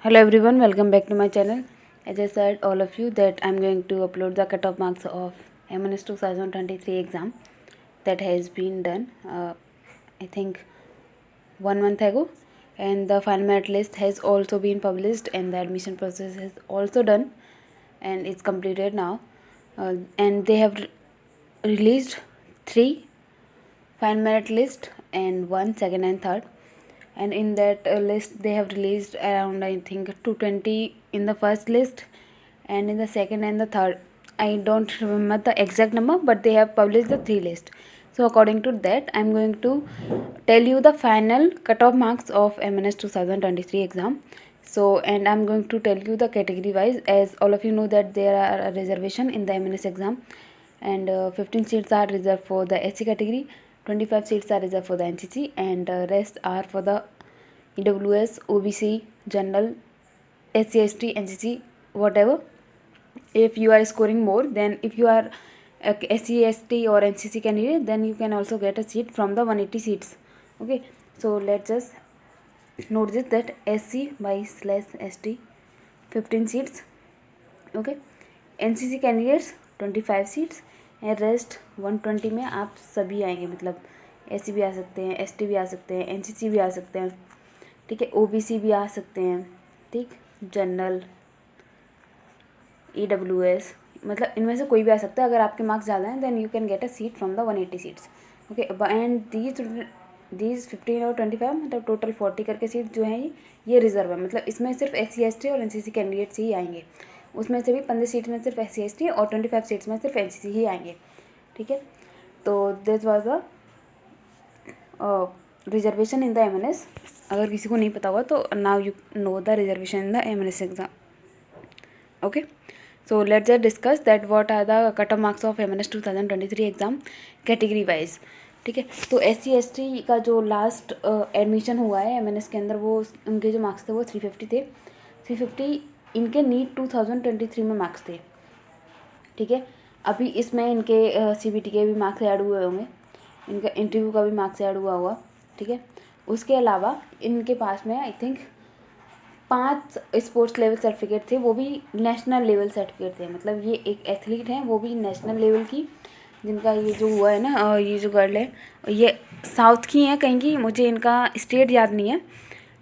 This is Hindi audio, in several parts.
Hello everyone, welcome back to my channel. As I said all of you that I'm going to upload the cutoff marks of MNS 2023 exam that has been done I think 1 month ago, and the final merit list has also been published and the admission process is also done and it's completed now, and they have released 3 final merit list and 1 second and third, and in that list they have released around I think 220 in the first list, and in the second and the third I don't remember the exact number, but they have published the 3 list. So according to that I'm going to tell you the final cutoff marks of MNS 2023 exam. So, and I'm going to tell you the category wise, as all of you know that there are a reservation in the MNS exam, and 15 seats are reserved for the SC category, 25 seats are reserved for the NCC, and rest are for the EWS, OBC, General, SC, ST, NCC, whatever. If you are scoring more, then if you are a SC, ST or NCC candidate, then you can also get a seat from the 180 seats. Okay, so let's just note this that SC/ST 15 seats. Okay, NCC candidates 25 seats and rest 120 में आप सभी आएंगे, मतलब SC भी आ सकते हैं, ST भी आ सकते हैं, NCC भी आ सकते हैं, ठीक है, OBC भी आ सकते हैं, ठीक, जनरल, EWS, मतलब इनमें से कोई भी आ सकता है. अगर आपके मार्क्स ज़्यादा हैं then you can get a seat from the 180 seats. Okay, and these 15 और 25 मतलब टोटल 40 करके सीट जो हैं ये रिजर्व है, मतलब इसमें सिर्फ SC, ST और NCC कैंडिडेट्स ही आएंगे. उसमें से भी 15 सीट में सिर्फ SC, ST और 25 सीट्स में सिर्फ NCC ही आएंगे. ठीक है, तो this was the reservation in the MNS. अगर किसी को नहीं पता हुआ तो now you know the reservation in the MNS exam. Okay, so let's just discuss that what are the cutoff marks of MNS 2023 exam category wise. ठीक है, तो SC ST का जो लास्ट एडमिशन हुआ है MNS के अंदर, वो उनके जो मार्क्स थे वो 350 थे. 350 इनके नीट 2023 में मार्क्स थे. ठीक है, अभी इसमें इनके CBT के भी मार्क्स ऐड हुए होंगे, इनका इंटरव्यू का भी मार्क्स ऐड हुआ होगा. ठीक है, उसके अलावा इनके पास में I think 5 sports level certificate थे, वो भी नेशनल लेवल सर्टिफिकेट थे. मतलब ये एक एथलीट हैं, वो भी नेशनल लेवल की, जिनका ये जो हुआ है ना, ये जो गर्ल है ये साउथ की है कहीं की, मुझे इनका स्टेट याद नहीं है.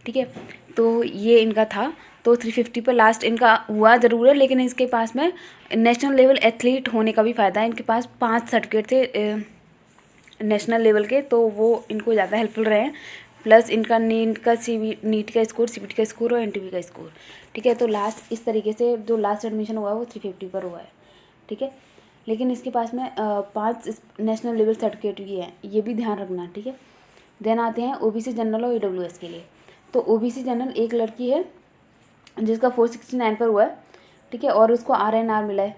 ठीक है, तो ये इनका था. तो 350 पर लास्ट इनका हुआ ज़रूर है, लेकिन इसके पास में नेशनल लेवल एथलीट होने का भी फ़ायदा है. इनके पास 5 सर्टिफिकेट थे नेशनल लेवल के, तो वो इनको ज़्यादा हेल्पफुल रहे हैं. प्लस इनका नीट का स्कोर, CBT का स्कोर और इंटरव्यू का स्कोर. ठीक है, तो लास्ट इस तरीके से जो लास्ट एडमिशन हुआ है वो 350 पर हुआ है. ठीक है, लेकिन इसके पास में 5 नेशनल लेवल सर्टिफिकेट भी हैं, ये भी ध्यान रखना. ठीक है, देन आते हैं OBC जनरल और EWS के लिए. तो OBC जनरल एक लड़की है जिसका 469 पर हुआ है. ठीक है, और उसको RNR मिला है.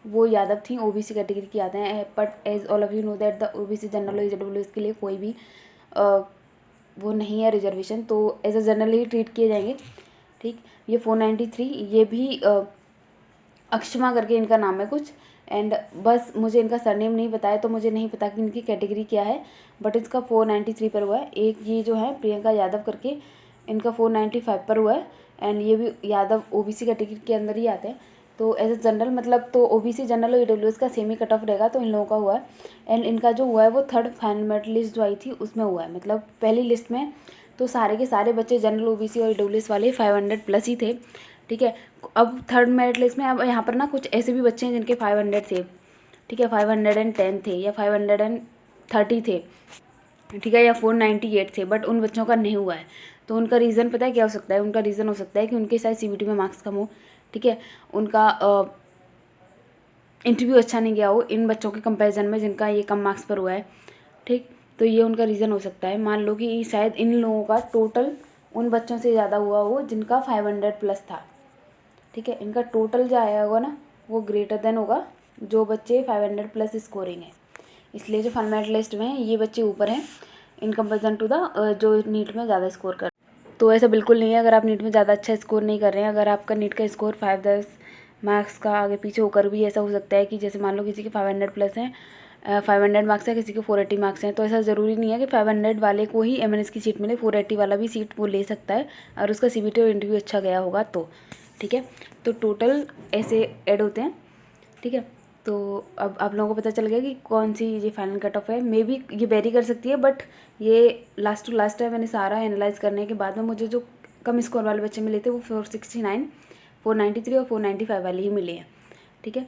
वो यादव थी, OBC कैटेगरी की आते हैं, but as all of you know that the OBC general और EWS के लिए कोई भी वो नहीं है रिजर्वेशन, तो एज अ जनरल ही ट्रीट किए जाएंगे. ठीक, ये 493, ये भी अक्षमा करके इनका नाम है कुछ, एंड बस मुझे इनका सरनेम नहीं बताया, तो मुझे नहीं पता कि इनकी कैटेगरी क्या है, बट इसका 493 पर हुआ है. एक ये जो है प्रियंका यादव करके, इनका 495 पर हुआ है, एंड ये भी यादव OBC कैटेगरी के अंदर ही आते हैं. तो एज ए जनरल मतलब तो OBC जनरल और EWS का सेम ही कट ऑफ रहेगा, तो इन लोगों का हुआ है. एंड इनका जो हुआ है वो थर्ड फाइनल मेरिट लिस्ट जो आई थी उसमें हुआ है. मतलब पहली लिस्ट में तो सारे के सारे बच्चे जनरल, OBC और EWS वाले 500 प्लस ही थे. ठीक है, अब थर्ड मेरिट लिस्ट में अब यहाँ पर ना कुछ ऐसे भी बच्चे हैं जिनके 500 थे. ठीक है, 510 थे या 530 थे. ठीक है, या 498 थे, बट उन बच्चों का नहीं हुआ है. तो उनका रीज़न पता है क्या हो सकता है? उनका रीज़न हो सकता है कि उनके शायद CBT में मार्क्स कम हो. ठीक है, उनका इंटरव्यू अच्छा नहीं गया हो इन बच्चों के कंपैरिजन में जिनका ये कम मार्क्स पर हुआ है. ठीक, तो ये उनका रीज़न हो सकता है. मान लो कि शायद इन लोगों का टोटल उन बच्चों से ज़्यादा हुआ हो जिनका 500 प्लस था. ठीक है, इनका टोटल जो आया होगा ना वो ग्रेटर देन होगा जो बच्चे 500 प्लस स्कोरिंग है. इसलिए जो फाइनल मेरिट लिस्ट में ये बच्चे ऊपर हैं इन कंपेरिजन टू द जो नीट में ज़्यादा स्कोर कर. तो ऐसा बिल्कुल नहीं है. अगर आप नीट में ज़्यादा अच्छा स्कोर नहीं कर रहे हैं, अगर आपका नीट का स्कोर 5-10 मार्क्स का आगे पीछे होकर भी ऐसा हो सकता है कि जैसे मान लो किसी के 500 प्लस हैं 500 मार्क्स है, किसी को 480 मार्क्स हैं, तो ऐसा ज़रूरी नहीं है कि 500 वाले को ही एमएनएस की सीट मिले, 480 वाला भी सीट वो ले सकता है और उसका सीबीटी और इंटरव्यू अच्छा गया होगा तो। ठीक है, तो टोटल ऐसे ऐड होते हैं। ठीक है, तो अब आप लोगों को पता चल गया कि कौन सी ये फाइनल कट ऑफ है। मे बी ये वेरी कर सकती है, बट ये लास्ट टू लास्ट है। मैंने सारा एनालाइज करने के बाद में मुझे जो कम स्कोर वाले बच्चे मिले थे वो 469, 493 और 495 वाले ही मिले हैं। ठीक है,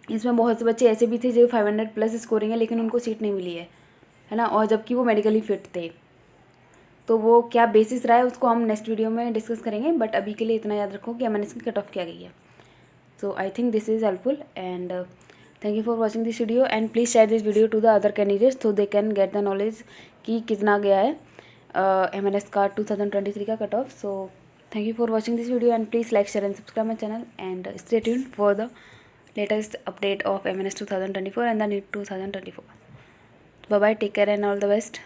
इसमें बहुत से बच्चे ऐसे भी थे जो 500 प्लस स्कोरिंग है लेकिन उनको सीट नहीं मिली है ना, और जबकि वो मेडिकली फिट थे। तो वो क्या बेसिस रहा है उसको हम नेक्स्ट वीडियो में डिस्कस करेंगे, बट अभी के लिए इतना याद रखो कि एमएनएस की कट ऑफ क्या गई है। So I think this is helpful, and thank you for watching this video, and please share this video to the other candidates so they can get the knowledge कि कितना गया है MNS का 2023 का cut off. So thank you for watching this video, and please like, share and subscribe my channel, and stay tuned for the latest update of MNS 2024 and the NEET 2024. Bye bye, take care and all the best.